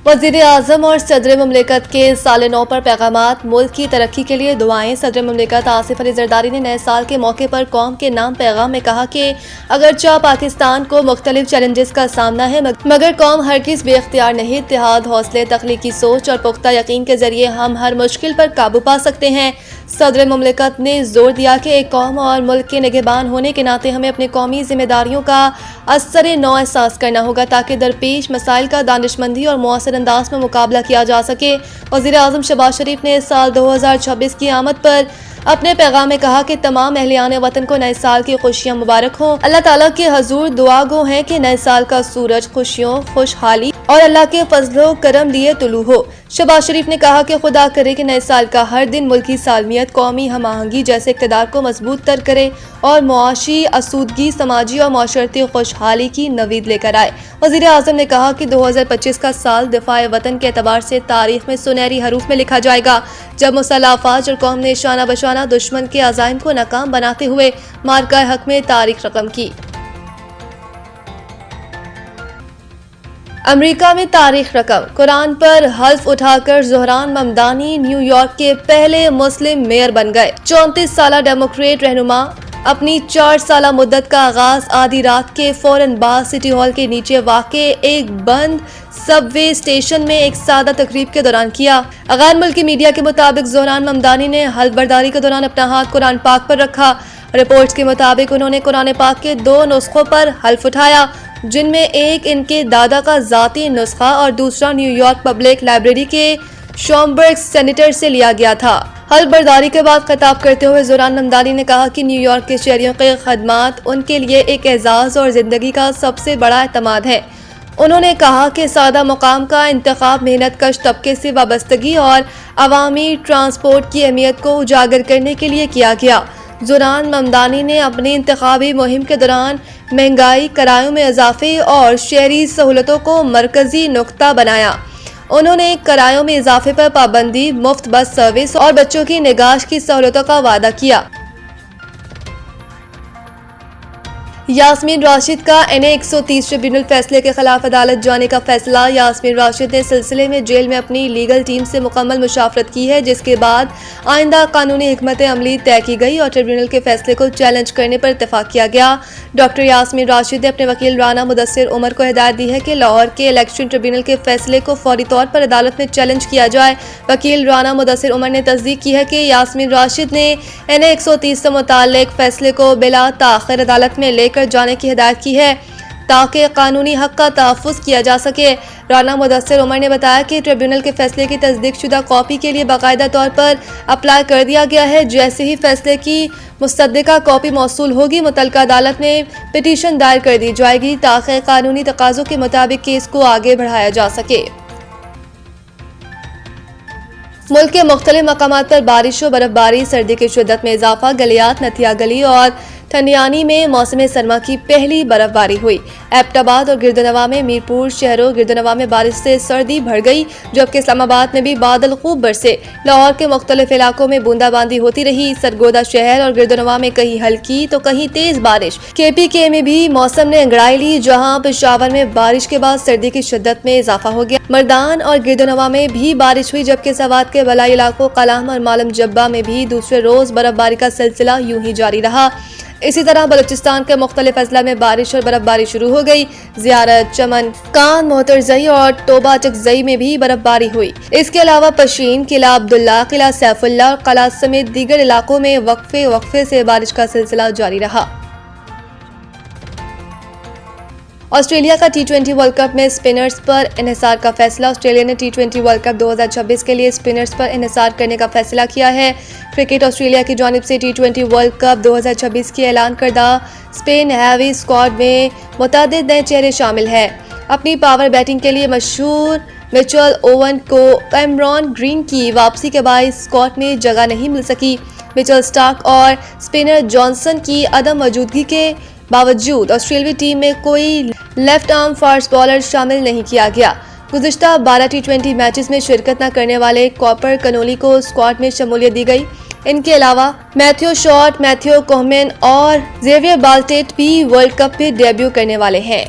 वज़ीर-ए-आज़म और सदर मुमलिकत के साल नौ पर पैगामात। मुल्क की तरक्की के लिए दुआएं। सदर मुमलिकत आसिफ अली जरदारी ने नए साल के मौके पर कौम के नाम पैगाम में कहा कि अगरचे पाकिस्तान को मुख्तलिफ चैलेंजेस का सामना है, मगर कौम हरगिज़ बेख्तियार नहीं। इत्तेहाद, हौसले, तख्लीकी सोच और पुख्ता यकीन के जरिए हम हर मुश्किल पर काबू पा सकते हैं। सदर मुमलिकत ने जोर दिया कि एक कौम और मुल्क के निगहबान होने के नाते हमें अपनी कौमी जिम्मेदारियों का असर नौ एहसास करना होगा ताकि दरपेश मसाइल का दानिशमंदी और मौसर अंदाज में मुकाबला किया जा सके। वज़ीर-ए-आज़म शहबाज शरीफ ने साल 2026 की आमद पर अपने पैगाम में कहा कि तमाम अहलियान वतन को नए साल की खुशियाँ मुबारक हो। अल्लाह ताला के हजूर दुआ गो है कि नए साल का सूरज खुशियों, खुशहाली और अल्लाह के फजलो करम लिए तुलू हो। शहबाज शरीफ ने कहा कि खुदा करे कि नए साल का हर दिन मुल्की सालमियत, कौमी हम आहंगी जैसे इक़्तिदार को मजबूत तर करे और मुआशी आसूदगी, समाजी और माशरती खुशहाली की नवीद लेकर आए। वज़ीर-ए-आज़म ने कहा कि 2025 का साल दिफाए वतन के एतबार से तारीख में सुनहरी हरूफ में लिखा जाएगा, जब मुसल्लह अफ़वाज और कौम ने शाना बशाना दुश्मन के अज़ाइम को नाकाम बनाते हुए मार्का हक में तारीख रकम की। अमेरिका में तारीख रकम। कुरान पर हल्फ उठाकर ज़ोहरान ममदानी न्यूयॉर्क के पहले मुस्लिम मेयर बन गए। 34 साला डेमोक्रेट रहनुमा अपनी 4 साला मुद्दत का आगाज आधी रात के फौरन बाद सिटी हॉल के नीचे वाक़े एक बंद सबवे स्टेशन में एक सादा तकरीब के दौरान किया। गैर मुल्की मीडिया के मुताबिक ज़ोहरान ममदानी ने हल्फ बर्दारी के दौरान अपना हाथ कुरान पाक पर रखा। रिपोर्ट्स के मुताबिक उन्होंने कुरान पाक के 2 नुस्खों पर हल्फ उठाया, जिनमें एक इनके दादा का जाती नुस्खा और दूसरा न्यूयॉर्क पब्लिक लाइब्रेरी के शॉम्बर्ग सेनेटर से लिया गया था। हल्फ बर्दारी के बाद खिताब करते हुए ज़ोहरान ममदानी ने कहा कि न्यूयॉर्क के शहरियों के खदमात उनके लिए एक एजाज़ और ज़िंदगी का सबसे बड़ा एतमाद है। उन्होंने कहा कि सादा मुकाम का इंतखाब मेहनत कश तबके से वाबस्तगी और अवामी ट्रांसपोर्ट की अहमियत को उजागर करने के लिए किया गया। ज़ोहरान ममदानी ने अपनी इंतखाबी मुहिम के दौरान महंगाई, किरायों में इजाफे और शहरी सहूलतों को मरकजी नुक्ता बनाया। उन्होंने किरायों में इजाफे पर पाबंदी, मुफ्त बस सर्विस और बच्चों की निगाह की सहूलतों का वादा किया। यास्मीन राशिद का NA 130 ट्रिब्यूनल फैसले के खिलाफ अदालत जाने का फैसला। यास्मीन राशिद ने सिलसिले में जेल में अपनी लीगल टीम से मुकम्मल मुशावरत की है, जिसके बाद आइंदा कानूनी हिकमत अमली तय की गई और ट्रिब्यूनल के फैसले को चैलेंज करने पर इत्तेफाक किया गया। डॉक्टर यास्मीन राशिद ने अपने वकील राना मुदस्सिर उमर को हिदायत दी है कि लाहौर के इलेक्शन ट्रिब्यूनल के फैसले को फौरी तौर पर अदालत में चैलेंज किया जाए। वकील राना मुदस्सिर उमर ने तस्दीक की है कि यास्मीन राशिद ने NA 130 से मुताल्लिक फैसले को बिला ताखिर अदालत में लेकर जाने की हिदायत की है ताकि कानूनी हक का तहफ़्फ़ुज़ किया जा सके। राना मुदस्सिर उमर ने बताया कि ट्रिब्यूनल के फैसले की तस्दीक शुदा कॉपी के लिए बाकायदा तौर पर अप्लाई कर दिया गया है। जैसे ही फैसले की मुस्तदिका कॉपी मौसूल होगी, मुतल्लिका अदालत में पिटीशन दायर कर दी जाएगी ताकि कानूनी तकाज़ों के मुताबिक केस को आगे बढ़ाया जा सके। मुल्क के मुख्तलिफ मकामात पर बारिश और बर्फबारी, सर्दी की शिद्दत में इजाफा। गलियात, नथिया गली और ठंडियानी में मौसम सरमा की पहली बर्फबारी हुई। एबटाबाद और गिरदनवा में मीरपुर शहरों गिरदनवा में बारिश से सर्दी बढ़ गई, जबकि इस्लामाबाद में भी बादल खूब बरसे। लाहौर के मुख्तलिफ इलाकों में बूंदाबांदी होती रही। सरगोदा शहर और गिरदनवा में कहीं हल्की तो कहीं तेज बारिश। KPK में भी मौसम ने अंगड़ाई ली, जहाँ पेशावर में बारिश के बाद सर्दी की शिद्दत में इजाफा हो गया। मर्दान और गिरदनवा में भी बारिश हुई, जबकि सवात के बलाई इलाकों कलाम और मालम जब्बा में भी दूसरे रोज बर्फबारी का सिलसिला यूं ही जारी रहा। इसी तरह बलूचिस्तान के मुख्तलिफ अजला में बारिश और बर्फबारी शुरू हो गई। ज़ियारत, चमन, कान, मोहतरजई और तोबा चकजई में भी बर्फबारी हुई। इसके अलावा पशीन, किला अब्दुल्ला, किला सैफुल्ला और कला समेत दीगर इलाकों में वक्फे से बारिश का सिलसिला जारी रहा। ऑस्ट्रेलिया का T20 वर्ल्ड कप में स्पिनर्स पर इन्हिसार का फैसला। ऑस्ट्रेलिया ने T20 वर्ल्ड कप 2026 के लिए स्पिनर्स पर इन्हिसार करने का फैसला किया है। क्रिकेट ऑस्ट्रेलिया की जानिब से T20 वर्ल्ड कप 2026 की ऐलान करदा स्पेन हैवी स्क्वाड में मुतअद्दिद नए चेहरे शामिल हैं। अपनी पावर बैटिंग के लिए मशहूर मिचेल ओवन को कैमरॉन ग्रीन की वापसी के बाद स्क्वाड में जगह नहीं मिल सकी। मिचेल स्टार्क और स्पिनर जॉनसन की अदम मौजूदगी के बावजूद ऑस्ट्रेलियाई टीम में कोई लेफ्ट आर्म फास्ट बॉलर शामिल नहीं किया गया। गुज़िश्ता 12 T20 मैचेस में शिरकत न करने वाले कॉपर कनोली को स्क्वाड में शमूलियत दी गई। इनके अलावा मैथ्यू शॉर्ट, मैथ्यू कोहमेन और जेवियर बाल्टेट भी वर्ल्ड कप में डेब्यू करने वाले हैं।